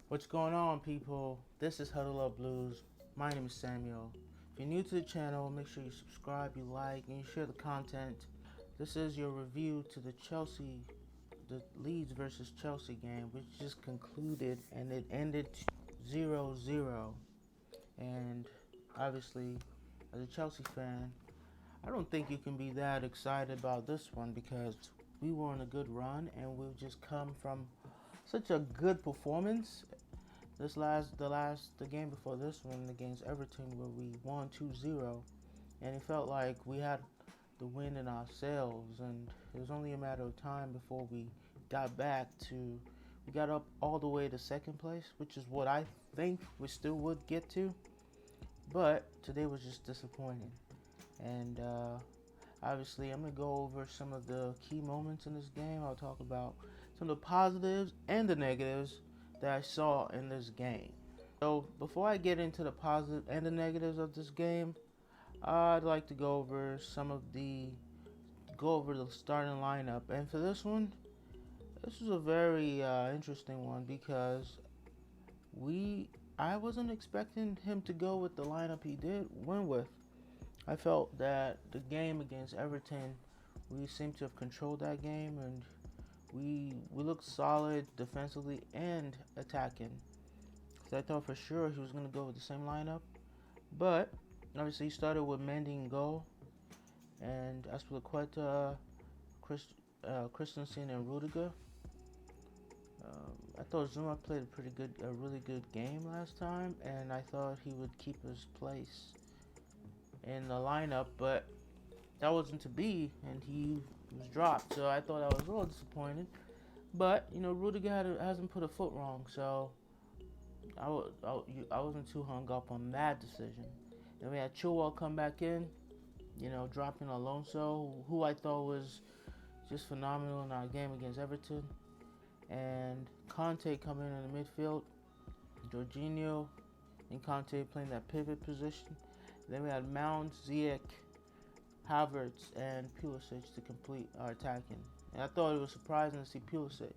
What's going on, people? This is HuddleUp Blues. My name is Samuel. If you're new to the channel, make sure you subscribe, you like, and you share the content. This is your review to the Leeds versus Chelsea game, which just concluded, and it ended 0-0. And obviously, as a Chelsea fan, I don't think you can be that excited about this one because we were on a good run and we've just come from such a good performance. The game before this one against Everton, where we won 2-0, and it felt like we had the wind in our sails, and it was only a matter of time before we got up all the way to second place, which is what I think we still would get to. But today was just disappointing, and obviously I'm gonna go over some of the key moments in this game. I'll talk about some of the positives and the negatives that I saw in this game. So before I get into the positive and the negatives of this game, I'd like to go over the starting lineup. And for this one, this was a very interesting one because I wasn't expecting him to go with the lineup he went with. I felt that the game against Everton, we seemed to have controlled that game, and we looked solid defensively and attacking. So I thought for sure he was going to go with the same lineup. But obviously he started with Mendy in goal, and Aspilicueta, Christensen, and Rudiger. I thought Zuma played a really good game last time, and I thought he would keep his place in the lineup, but that wasn't to be, and he was dropped. So I thought I was a little disappointed. But Rudiger hasn't put a foot wrong, so I wasn't too hung up on that decision. Then we had Chilwell come back in, dropping Alonso, who I thought was just phenomenal in our game against Everton, and Conte coming in the midfield, Jorginho and Conte playing that pivot position. Then we had Mount, Ziyech, Havertz, and Pulisic to complete our attacking. And I thought it was surprising to see Pulisic.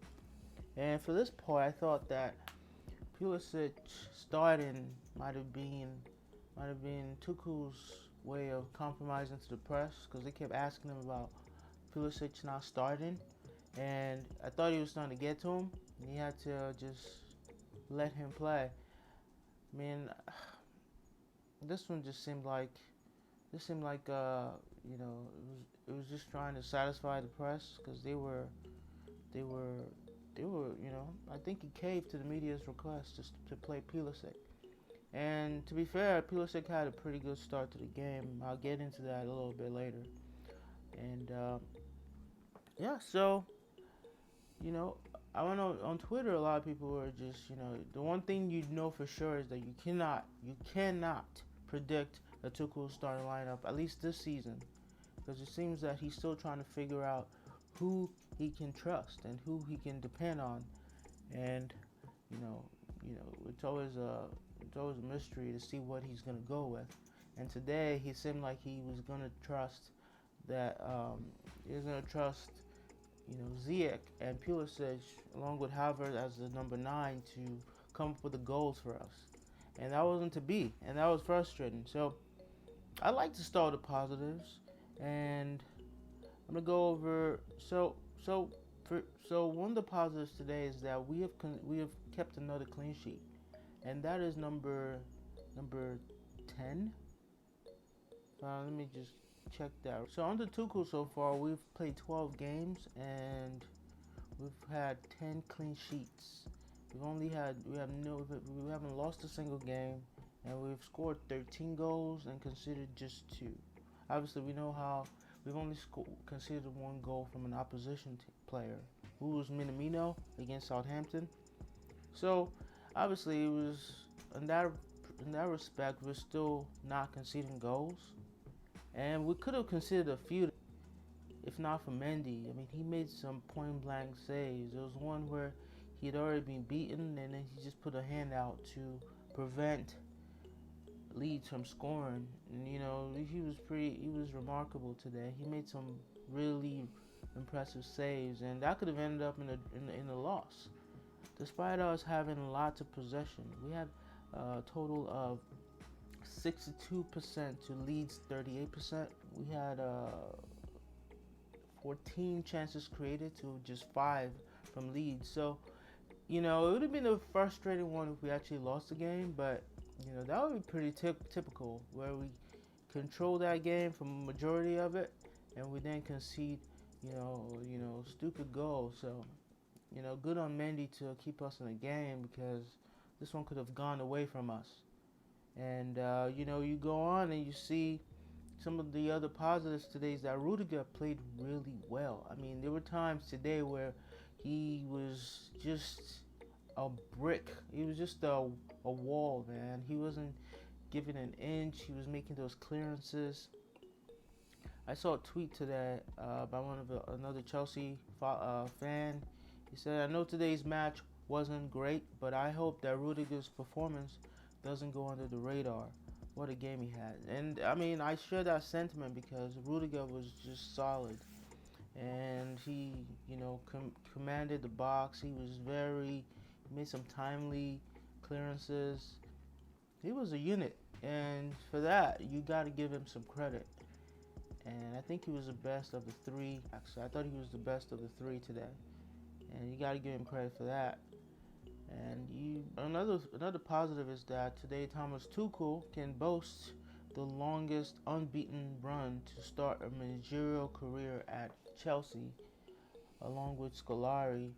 And for this part, I thought that Pulisic starting might have been Tuchel's way of compromising to the press, because they kept asking him about Pulisic not starting, and I thought he was starting to get to him, and he had to just let him play. I mean, this one just seemed like it was just trying to satisfy the press, because they were I think he caved to the media's request just to play Pulisic. And to be fair, Pulisic had a pretty good start to the game. I'll get into that a little bit later. And so I went on Twitter. A lot of people were just the one thing you know for sure is that you cannot predict a Tuchel starting lineup, at least this season, because it seems that he's still trying to figure out who he can trust and who he can depend on, and it's always a mystery to see what he's gonna go with. And today he seemed like he was gonna trust Ziyech and Pulisic along with Havertz as the number 9 to come up with the goals for us, and that wasn't to be, and that was frustrating. So I like to start with the positives, and I'm gonna go over. So one of the positives today is that we have kept another clean sheet, and that is number 10. Let me just check that. So under Tuchel so far, we've played 12 games and we've had 10 clean sheets. We haven't lost a single game, and we've scored 13 goals and conceded just 2. Obviously, we know how we've only conceded 1 goal from an opposition player, who was Minamino against Southampton. So obviously, it was in that respect, we're still not conceding goals, and we could have conceded a few if not for Mendy. I mean, he made some point blank saves. There was one where he had already been beaten, and then he just put a hand out to prevent Leeds from scoring. And he was remarkable today. He made some really impressive saves, and that could have ended up in a loss. despite us having lots of possession, we had a total of 62% to Leeds 38%. We had 14 chances created to just 5 from Leeds. So, it would have been a frustrating one if we actually lost the game, but, that would be pretty typical, where we control that game for the majority of it, and we then concede, stupid goals. So, good on Mendy to keep us in the game, because this one could have gone away from us. And, you go on and you see some of the other positives today is that Rudiger played really well. I mean, there were times today where he was just a brick. He was just a wall, man. He wasn't giving an inch. He was making those clearances. I saw a tweet today by another Chelsea fan. He said, "I know today's match wasn't great, but I hope that Rudiger's performance doesn't go under the radar." What a game he had. And I mean, I share that sentiment because Rudiger was just solid. And he, commanded the box. He made some timely clearances. He was a unit. And for that, you got to give him some credit. And I think he was the best of the three. Actually, I thought he was the best of the three today. And you got to give him credit for that. And another positive is that today Thomas Tuchel can boast the longest unbeaten run to start a managerial career at Chelsea, along with Scolari.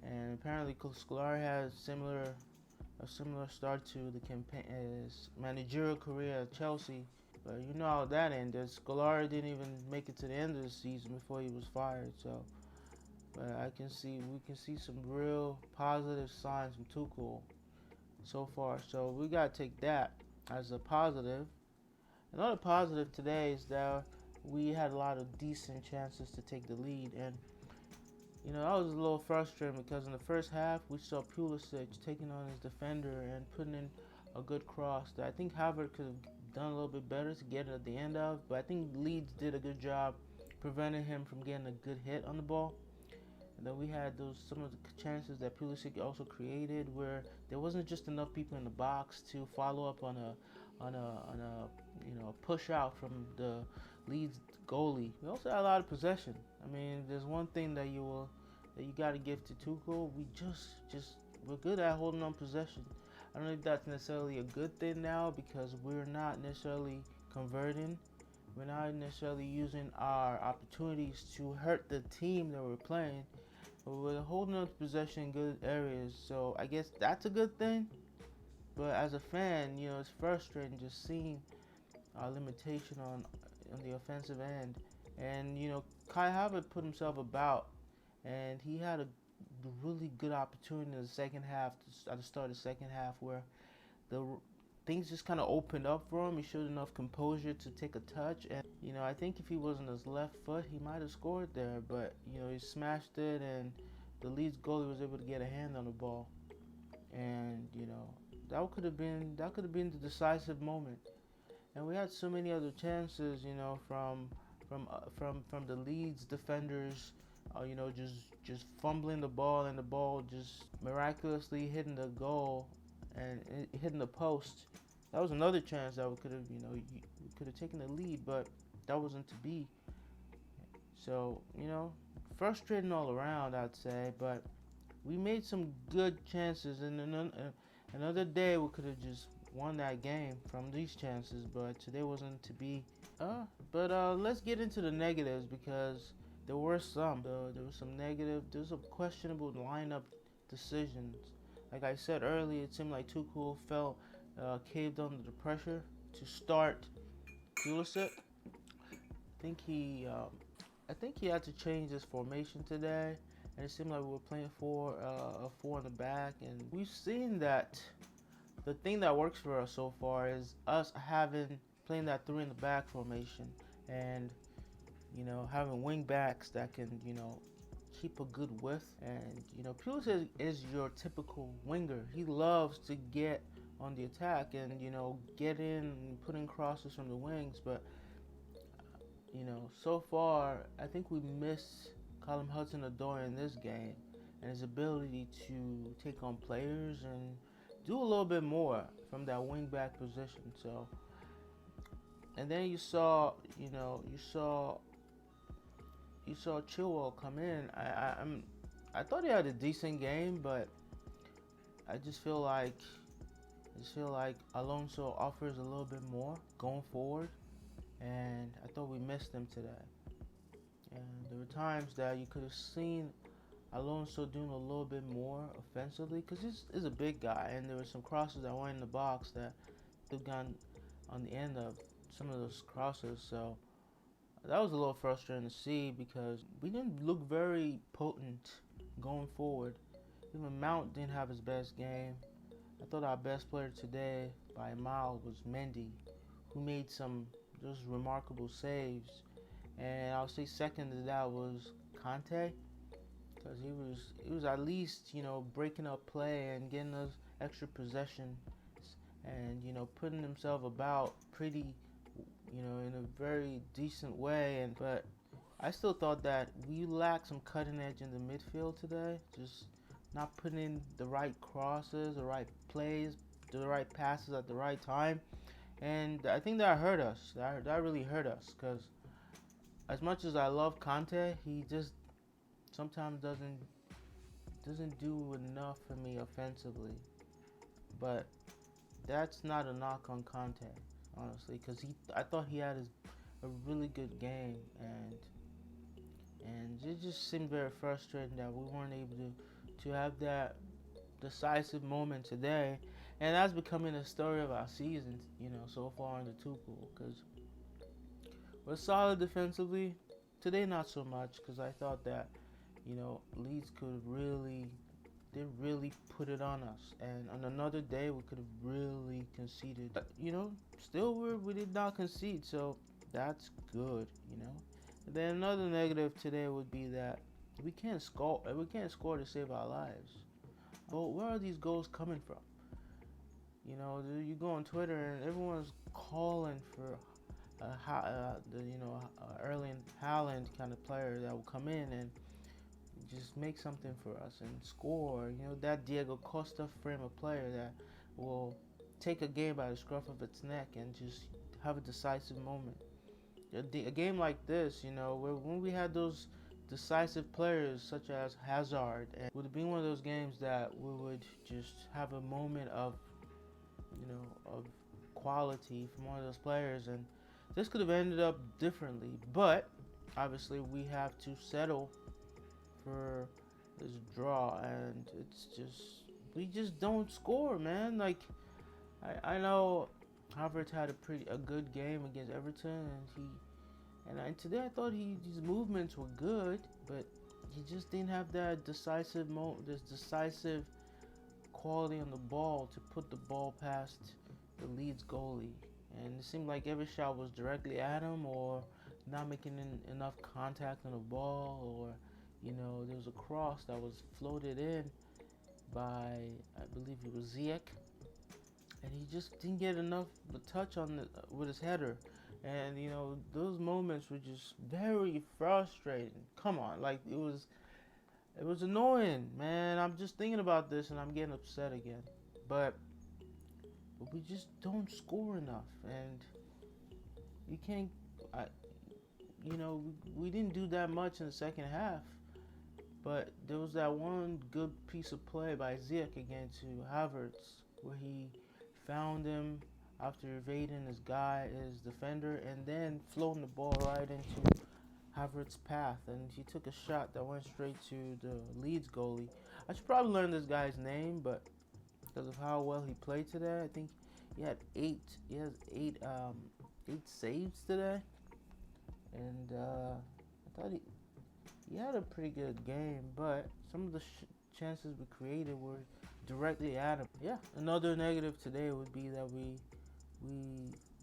And apparently Scolari has a similar start to the his managerial career at Chelsea. But you know how that ended. Scolari didn't even make it to the end of the season before he was fired. So. But we can see some real positive signs from Tuchel so far. So we gotta take that as a positive. Another positive today is that we had a lot of decent chances to take the lead, and that was a little frustrating because in the first half we saw Pulisic taking on his defender and putting in a good cross that I think Havertz could have done a little bit better to get it at the end of. But I think Leeds did a good job preventing him from getting a good hit on the ball. And then we had some of the chances that Pulisic also created, where there wasn't just enough people in the box to follow up on a push out from the Leeds goalie. We also had a lot of possession. I mean, there's one thing that you got to give to Tuchel. We're good at holding on possession. I don't know if that's necessarily a good thing now because we're not necessarily converting. We're not necessarily using our opportunities to hurt the team that we're playing. We're holding on to possession in good areas, so I guess that's a good thing. But as a fan, it's frustrating just seeing our limitation on the offensive end. And Kai Havertz put himself about, and he had a really good opportunity in the second half, at the start of the second half, where the things just kind of opened up for him. He showed enough composure to take a touch, and I think if he wasn't his left foot, he might have scored there. But he smashed it, and the Leeds goalie was able to get a hand on the ball, and that could have been the decisive moment. And we had so many other chances, from the Leeds defenders, just fumbling the ball and the ball just miraculously hitting the goal and hitting the post. That was another chance that we could have taken the lead, but that wasn't to be. So frustrating all around, I'd say. But we made some good chances, and another day we could have just won that game from these chances, but today wasn't to be. But let's get into the negatives because there were some. There was some negative. There was some questionable lineup decisions. Like I said earlier, it seemed like Tuchel caved under the pressure to start Pulisic. I think he had to change his formation today, and it seemed like we were playing a four in the back, and we've seen that the thing that works for us so far is us playing that three in the back formation, and having wing backs that can keep a good width. And Pulisic is your typical winger. He loves to get on the attack and get in and put in crosses from the wings, but so far I think we missed Callum Hudson-Odoi in this game, and his ability to take on players and do a little bit more from that wing back position. So, and then you saw Chilwell come in. I thought he had a decent game, but I just feel like Alonso offers a little bit more going forward, and I thought we missed him today. And there were times that you could have seen Alonso doing a little bit more offensively because he's a big guy, and there were some crosses that went in the box that could have gone on the end of some of those crosses. So that was a little frustrating to see because we didn't look very potent going forward. Even Mount didn't have his best game. I thought our best player today by a mile was Mendy, who made some just remarkable saves. And I'll say second to that was Conte, because he was at least breaking up play and getting us extra possession, and putting himself about pretty in a very decent way. And but I still thought that we lacked some cutting edge in the midfield today. Just not putting in the right crosses, the right plays, the right passes at the right time. And I think that hurt us. That really hurt us because as much as I love Conte, he just sometimes doesn't do enough for me offensively. But that's not a knock on Conte, honestly, because I thought he had a really good game, and it just seemed very frustrating that we weren't able to have that decisive moment today, and that's becoming the story of our season, so far under Tuchel, because we're solid defensively. Today, not so much, because I thought that, Leeds could really put it on us, and on another day we could have really conceded. But, still we did not concede, so that's good. And then another negative today would be that we can't score to save our lives. But where are these goals coming from? You go on Twitter and everyone's calling for Erling Haaland kind of player that will come in and just make something for us and score. That Diego Costa frame of player that will take a game by the scruff of its neck and just have a decisive moment. A game like this, when we had those decisive players such as Hazard, and it would have been one of those games that we would just have a moment of quality from one of those players, and this could have ended up differently. But obviously we have to settle for this draw, and we just don't score, man. Like I know Havertz had a good game against Everton, and today I thought his movements were good, but he just didn't have that decisive quality on the ball to put the ball past the Leeds goalie. And it seemed like every shot was directly at him, or not making enough contact on the ball, or there was a cross that was floated in by, I believe it was Ziyech, and he just didn't get enough touch on with his header. And those moments were just very frustrating. Come on, like it was annoying, man. I'm just thinking about this and I'm getting upset again. But we just don't score enough, and you can't. We didn't do that much in the second half. But there was that one good piece of play by Ziyech again to Havertz, where he found him after evading his defender, and then floating the ball right into Havertz's path, and he took a shot that went straight to the Leeds goalie. I should probably learn this guy's name, but because of how well he played today, I think he has eight saves today, and I thought he had a pretty good game, but some of the chances we created were directly at him. Yeah, another negative today would be that we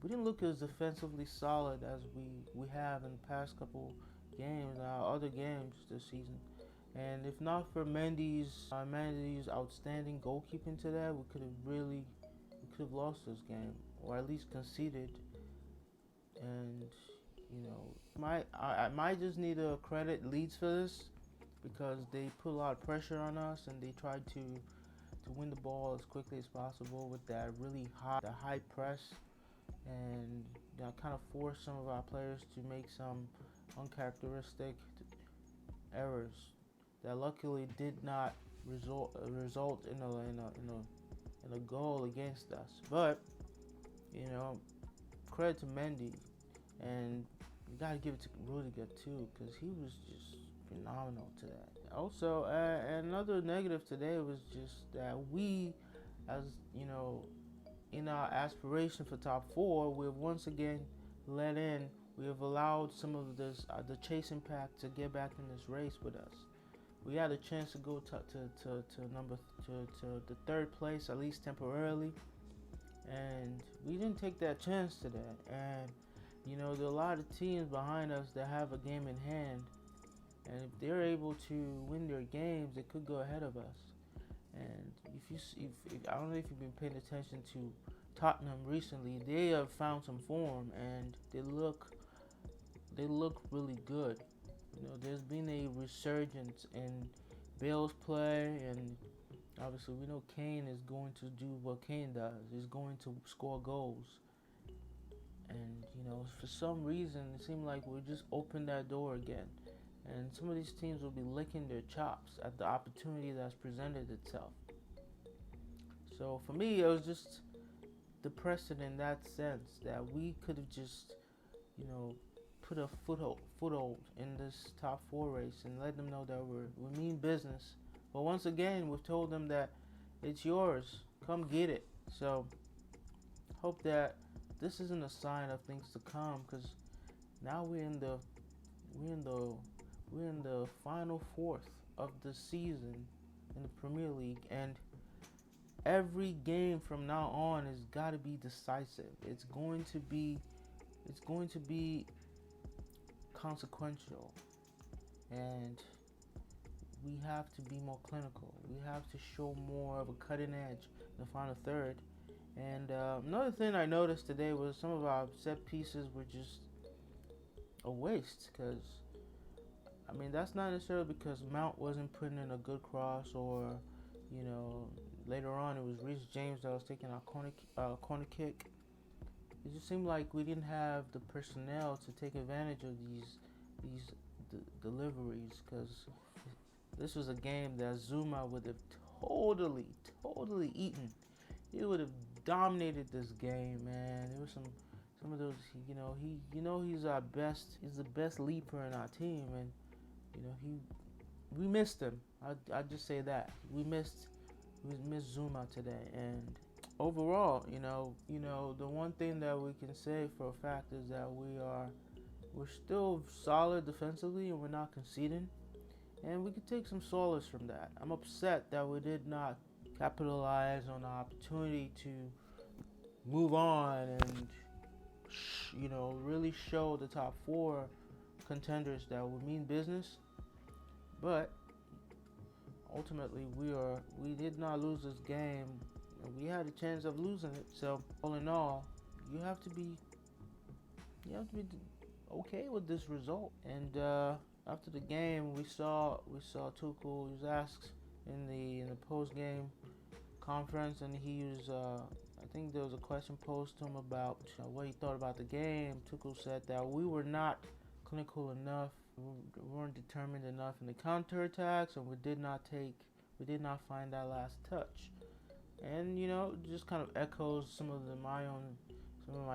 didn't look as defensively solid as we have in the past couple games, other games this season. And if not for Mendy's outstanding goalkeeping today, we could have lost this game, or at least conceded. And I might just need to credit Leeds for this, because they put a lot of pressure on us and they tried to win the ball as quickly as possible with that really high press, and kind of force some of our players to make some uncharacteristic errors that luckily did not result in a goal against us. But credit to Mendy, and you gotta give it to Rudiger too, because he was just phenomenal to that. Also, another negative today was just that we, as in our aspiration for top four, we've once again we have allowed some of the chasing pack to get back in this race with us. We had a chance to go to the third place, at least temporarily, and we didn't take that chance today. And there are a lot of teams behind us that have a game in hand, and if they're able to win their games, they could go ahead of us. And if I don't know if you've been paying attention to Tottenham recently, they have found some form and they look really good. There's been a resurgence in Bale's play, and obviously we know Kane is going to do what Kane does. He's going to score goals. And for some reason it seemed like we just opened that door again. And some of these teams will be licking their chops at the opportunity that's presented itself. So for me, it was just depressing in that sense that we could have just, put a foothold in this top four race and let them know that we mean business. But once again, we've told them that it's yours. Come get it. So hope that this isn't a sign of things to come, because now we're in the final fourth of the season in the Premier League, and every game from now on has got to be decisive. It's going to be consequential, and we have to be more clinical. We have to show more of a cutting edge in the final third. And another thing I noticed today was some of our set pieces were just a waste, because that's not necessarily because Mount wasn't putting in a good cross, or later on it was Reece James that was taking our corner kick. It just seemed like we didn't have the personnel to take advantage of these deliveries, because this was a game that Zuma would have totally eaten. He would have dominated this game, man. There was some of those, he's our best. He's the best leaper in our team, and we missed him. I just say that we missed Zuma today. And overall, the one thing that we can say for a fact is that we're still solid defensively, and we're not conceding, and we could take some solace from that. I'm upset that we did not capitalize on the opportunity to move on and really show the top four contenders that we mean business. But ultimately, we did not lose this game, and we had a chance of losing it. So all in all, you have to be okay with this result. And after the game, we saw Tuchel. He was asked in the post game conference, and he was I think there was a question posed to him about what he thought about the game. Tuchel said that we were not clinical enough, we weren't determined enough in the counterattacks, and we did not find that last touch. And just kind of echoes some of my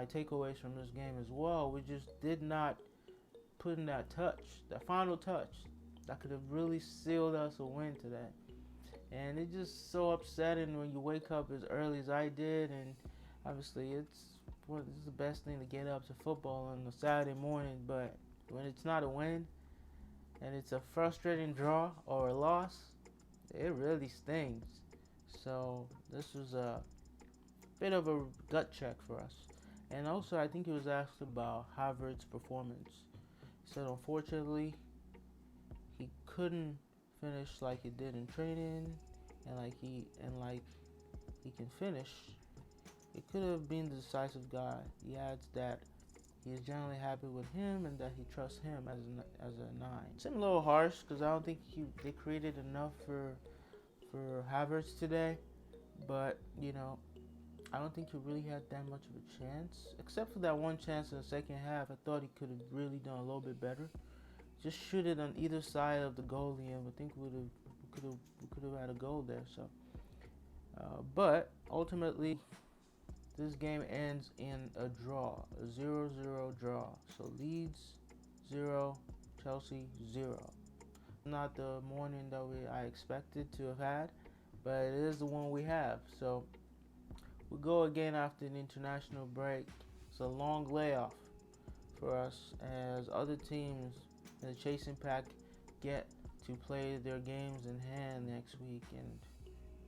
takeaways from this game as well. We just did not put in that final touch that could have really sealed us a win today. And it's just so upsetting when you wake up as early as I did, and obviously this is the best thing to get up to football on a Saturday morning, but when it's not a win and it's a frustrating draw or a loss, it really stings. So this was a bit of a gut check for us. And also, I think he was asked about Havertz's performance. He said unfortunately he couldn't finish like he did in training, and like he can finish. It could have been the decisive guy. He adds that he's generally happy with him and that he trusts him as a 9. Seemed a little harsh because I don't think they created enough for Havertz today, but I don't think he really had that much of a chance, except for that one chance in the second half. I thought he could have really done a little bit better. Just shoot it on either side of the goalie, and I think we could have had a goal there. So, but ultimately, this game ends in a draw, a 0-0 draw. So Leeds 0, Chelsea 0. Not the morning that I expected to have had, but it is the one we have. So we go again after the international break. It's a long layoff for us as other teams in the chasing pack get to play their games in hand next week. And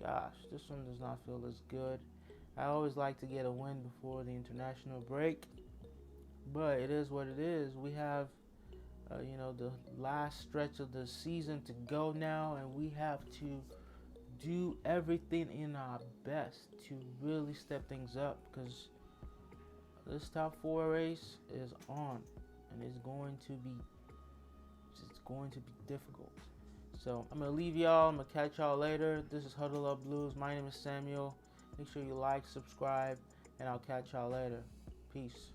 gosh, this one does not feel as good. I always like to get a win before the international break, but it is what it is. We have the last stretch of the season to go now, and we have to do everything in our best to really step things up, because this top 4 race is on, and it's going to be difficult. So I'm gonna leave y'all. I'm gonna catch y'all later. This is HuddleUp Blues. My name is Samuel. Make sure you like, subscribe, and I'll catch y'all later. Peace.